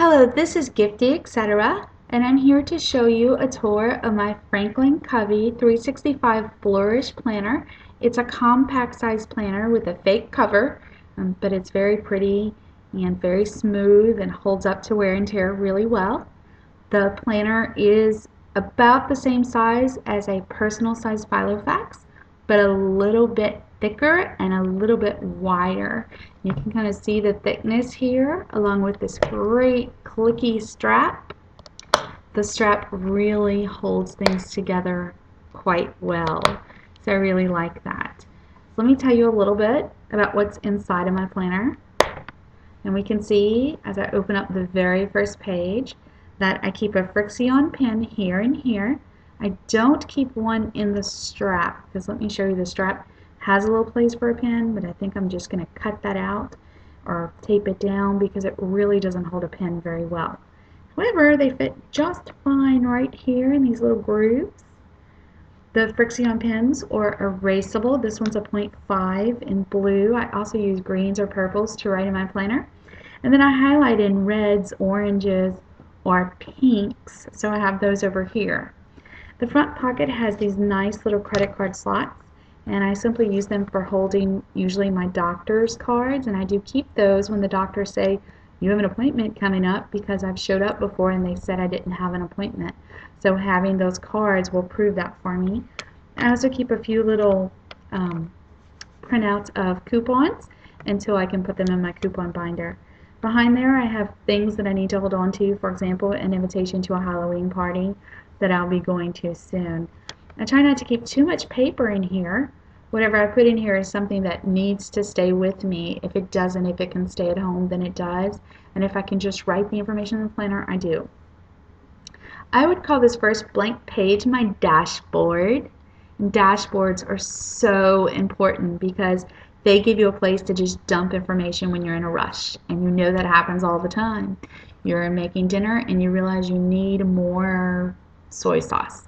Hello, this is Gifty, etc., and I'm here to show you a tour of my Franklin Covey 365 Flourish planner. It's a compact size planner with a fake cover, but it's very pretty and very smooth and holds up to wear and tear really well. The planner is about the same size as a personal size Filofax, but a little bit thicker and a little bit wider. You can kind of see the thickness here along with this great clicky strap. The strap really holds things together quite well, so I really like that. So let me tell you a little bit about what's inside of my planner. And we can see as I open up the very first page that I keep a Frixion pin here and here. I don't keep one in the strap because let me show you, the strap has a little place for a pin, but I think I'm just going to cut that out or tape it down because it really doesn't hold a pin very well. However, they fit just fine right here in these little grooves. The Frixion pins are erasable. This one's a 0.5 in blue. I also use greens or purples to write in my planner. And then I highlight in reds, oranges, or pinks, so I have those over here. The front pocket has these nice little credit card slots, and I simply use them for holding usually my doctor's cards, and I do keep those when the doctors say you have an appointment coming up, because I've showed up before and they said I didn't have an appointment. So having those cards will prove that for me. I also keep a few little printouts of coupons until I can put them in my coupon binder. Behind there I have things that I need to hold on to, for example an invitation to a Halloween party that I'll be going to soon. I try not to keep too much paper in here. Whatever I put in here is something that needs to stay with me. If it doesn't, if it can stay at home, then it does. And if I can just write the information in the planner, I do. I would call this first blank page my dashboard. And dashboards are so important because they give you a place to just dump information when you're in a rush. And you know that happens all the time. You're making dinner and you realize you need more soy sauce.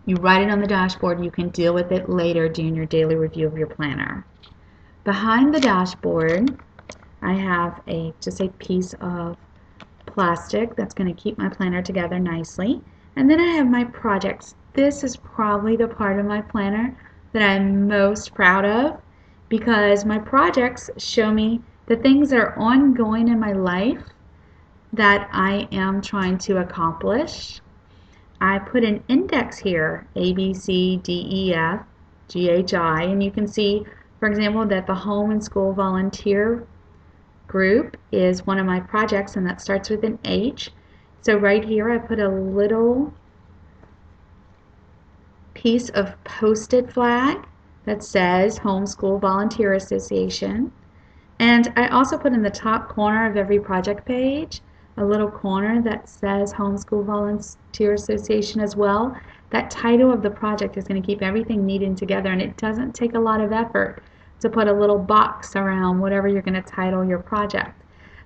You write it on the dashboard. You can deal with it later during your daily review of your planner. Behind the dashboard, I have just a piece of plastic that's going to keep my planner together nicely. And then I have my projects. This is probably the part of my planner that I'm most proud of because my projects show me the things that are ongoing in my life that I am trying to accomplish. I put an index here, A, B, C, D, E, F, G, H, I, and you can see, for example, that the Home and School Volunteer group is one of my projects, and that starts with an H. So right here I put a little piece of posted flag that says Homeschool Volunteer Association. And I also put in the top corner of every project page a little corner that says Homeschool Volunteer Association as well. That title of the project is going to keep everything neat and together, and it doesn't take a lot of effort to put a little box around whatever you're going to title your project.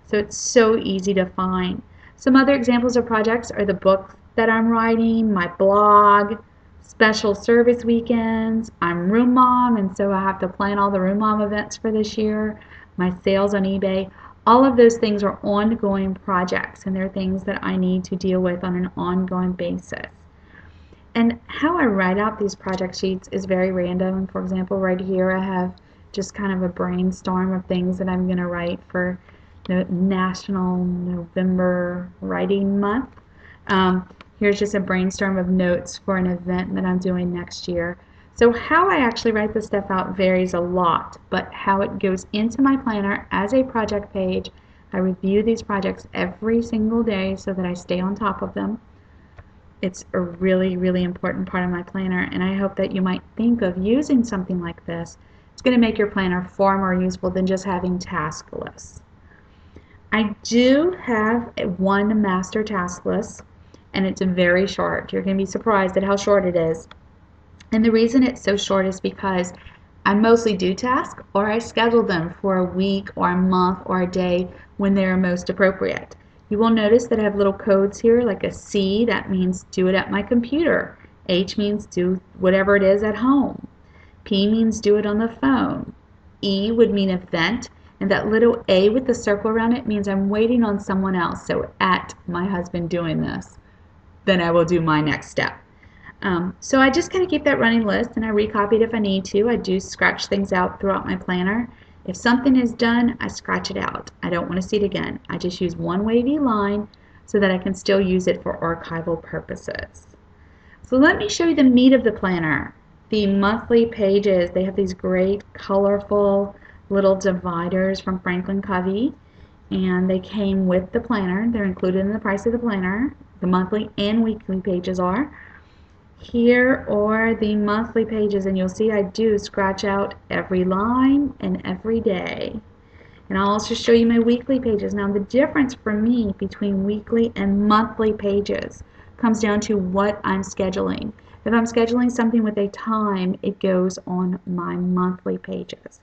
So it's so easy to find. Some other examples of projects are the book that I'm writing, my blog, special service weekends. I'm Room Mom, and so I have to plan all the Room Mom events for this year, my sales on eBay. All of those things are ongoing projects, and they're things that I need to deal with on an ongoing basis. And how I write out these project sheets is very random. For example, right here I have just kind of a brainstorm of things that I'm going to write for the National November Writing Month. Here's just a brainstorm of notes for an event that I'm doing next year. So how I actually write this stuff out varies a lot, but how it goes into my planner as a project page, I review these projects every single day so that I stay on top of them. It's a really, really important part of my planner, and I hope that you might think of using something like this. It's going to make your planner far more useful than just having task lists. I do have one master task list, and it's very short. You're going to be surprised at how short it is. And the reason it's so short is because I mostly do tasks, or I schedule them for a week or a month or a day when they're most appropriate. You will notice that I have little codes here, like a C, that means do it at my computer. H means do whatever it is at home. P means do it on the phone. E would mean event, And that little A with the circle around it means I'm waiting on someone else. So at my husband doing this, then I will do my next step. So I just kind of keep that running list, and I recopy it if I need to. I do scratch things out throughout my planner. If something is done, I scratch it out. I don't want to see it again. I just use one wavy line so that I can still use it for archival purposes. So let me show you the meat of the planner. The monthly pages, they have these great colorful little dividers from Franklin Covey, and they came with the planner. They're included in the price of the planner. The monthly and weekly pages are. Here are the monthly pages, and you'll see I do scratch out every line and every day. And I'll also show you my weekly pages. Now the difference for me between weekly and monthly pages comes down to what I'm scheduling. If I'm scheduling something with a time, it goes on my monthly pages.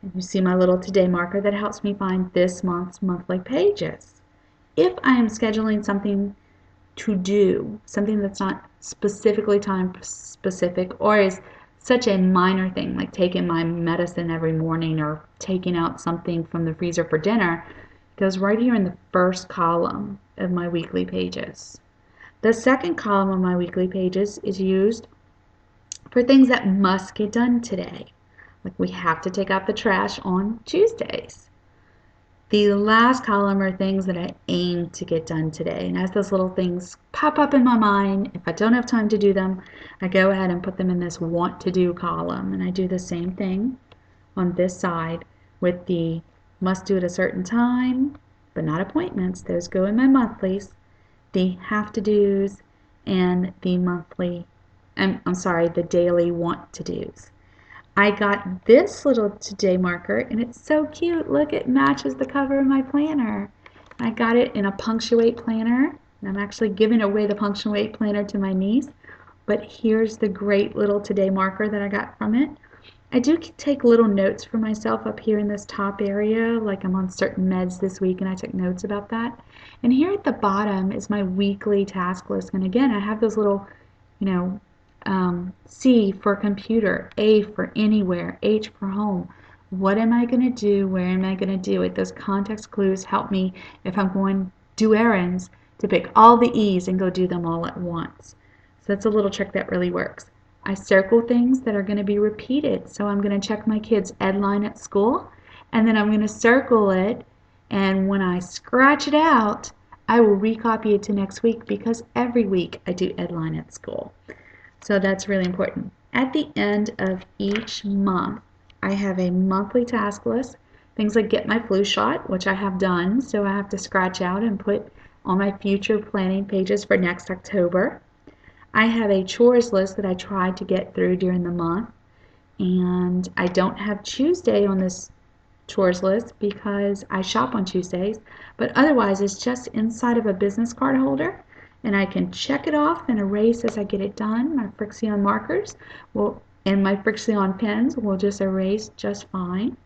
And you see my little today marker that helps me find this month's monthly pages. If I am scheduling something to do, something that's not specifically time specific or is such a minor thing like taking my medicine every morning or taking out something from the freezer for dinner, it goes right here in the first column of my weekly pages. The second column of my weekly pages is used for things that must get done today. Like we have to take out the trash on Tuesdays. The last column are things that I aim to get done today. And as those little things pop up in my mind, if I don't have time to do them, I go ahead and put them in this want to do column. And I do the same thing on this side with the must do at a certain time, but not appointments. Those go in my monthlies. The have to do's and the monthly, the daily want to do's. I got this little today marker, and it's so cute. Look, it matches the cover of my planner. I got it in a punctuate planner, and I'm actually giving away the punctuate planner to my niece. But here's the great little today marker that I got from it. I do take little notes for myself up here in this top area, like I'm on certain meds this week, and I took notes about that. And here at the bottom is my weekly task list. And again, I have those little, C for computer, A for anywhere, H for home. What am I going to do? Where am I going to do it? Those context clues help me if I'm going to do errands to pick all the E's and go do them all at once. So that's a little trick that really works. I circle things that are going to be repeated. So I'm going to check my kids' ed line at school, and then I'm going to circle it, and when I scratch it out, I will recopy it to next week because every week I do ed line at school. So that's really important. At the end of each month, I have a monthly task list, things like get my flu shot, which I have done, so I have to scratch out and put on my future planning pages for next October. I have a chores list that I try to get through during the month, and I don't have Tuesday on this chores list because I shop on Tuesdays, but otherwise it's just inside of a business card holder, and I can check it off and erase as I get it done. My Frixion markers and my Frixion pens will just erase just fine.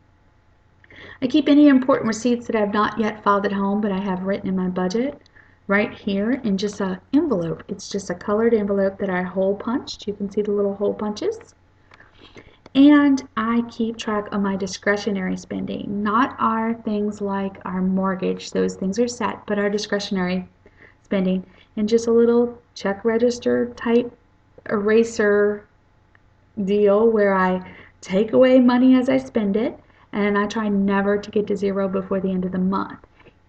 I keep any important receipts that I've not yet filed at home but I have written in my budget right here in just an envelope. It's just a colored envelope that I hole punched. You can see the little hole punches. And I keep track of my discretionary spending, not our things like our mortgage, those things are set, but our discretionary spending, and just a little check register type eraser deal where I take away money as I spend it, and I try never to get to zero before the end of the month.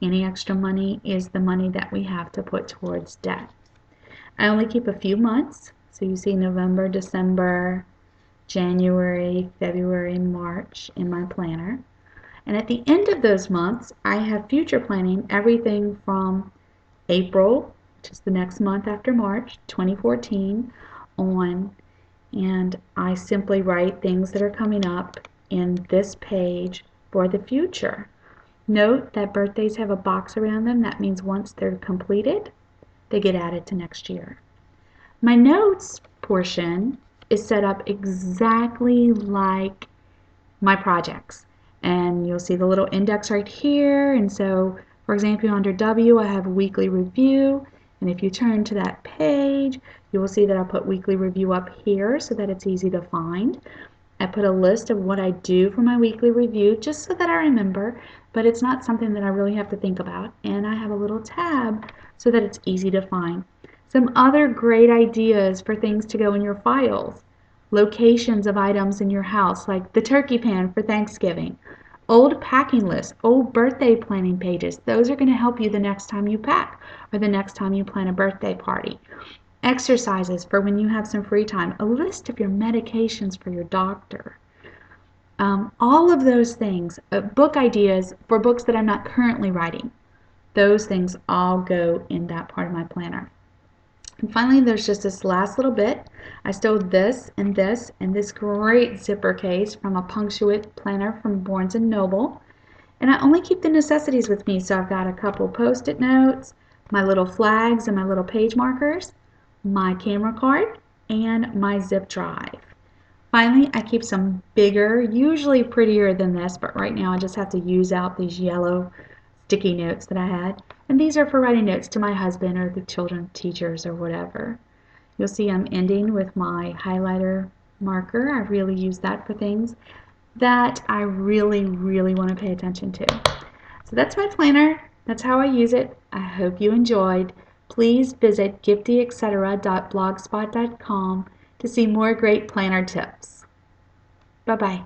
Any extra money is the money that we have to put towards debt. I only keep a few months, so you see November, December, January, February, March in my planner. And at the end of those months, I have future planning, everything from April, which is the next month after March, 2014, on, and I simply write things that are coming up in this page for the future. Note that birthdays have a box around them. That means once they're completed, they get added to next year. My notes portion is set up exactly like my projects. And you'll see the little index right here. And so, for example, under W, I have weekly review. And if you turn to that page, you will see that I'll put weekly review up here so that it's easy to find. I put a list of what I do for my weekly review just so that I remember, but it's not something that I really have to think about. And I have a little tab so that it's easy to find. Some other great ideas for things to go in your files. Locations of items in your house, like the turkey pan for Thanksgiving. Old packing lists, old birthday planning pages. Those are going to help you the next time you pack or the next time you plan a birthday party. Exercises for when you have some free time. A list of your medications for your doctor. All of those things. Book ideas for books that I'm not currently writing. Those things all go in that part of my planner. And finally, there's just this last little bit. I stowed this and this great zipper case from a punctuate planner from Barnes & Noble. And I only keep the necessities with me, so I've got a couple Post-it notes, my little flags and my little page markers, my camera card, and my zip drive. Finally, I keep some bigger, usually prettier than this, but right now I just have to use out these yellow sticky notes that I had. And these are for writing notes to my husband or the children, teachers, or whatever. You'll see I'm ending with my highlighter marker. I really use that for things that I really, really want to pay attention to. So that's my planner. That's how I use it. I hope you enjoyed. Please visit giftyetc.blogspot.com to see more great planner tips. Bye-bye.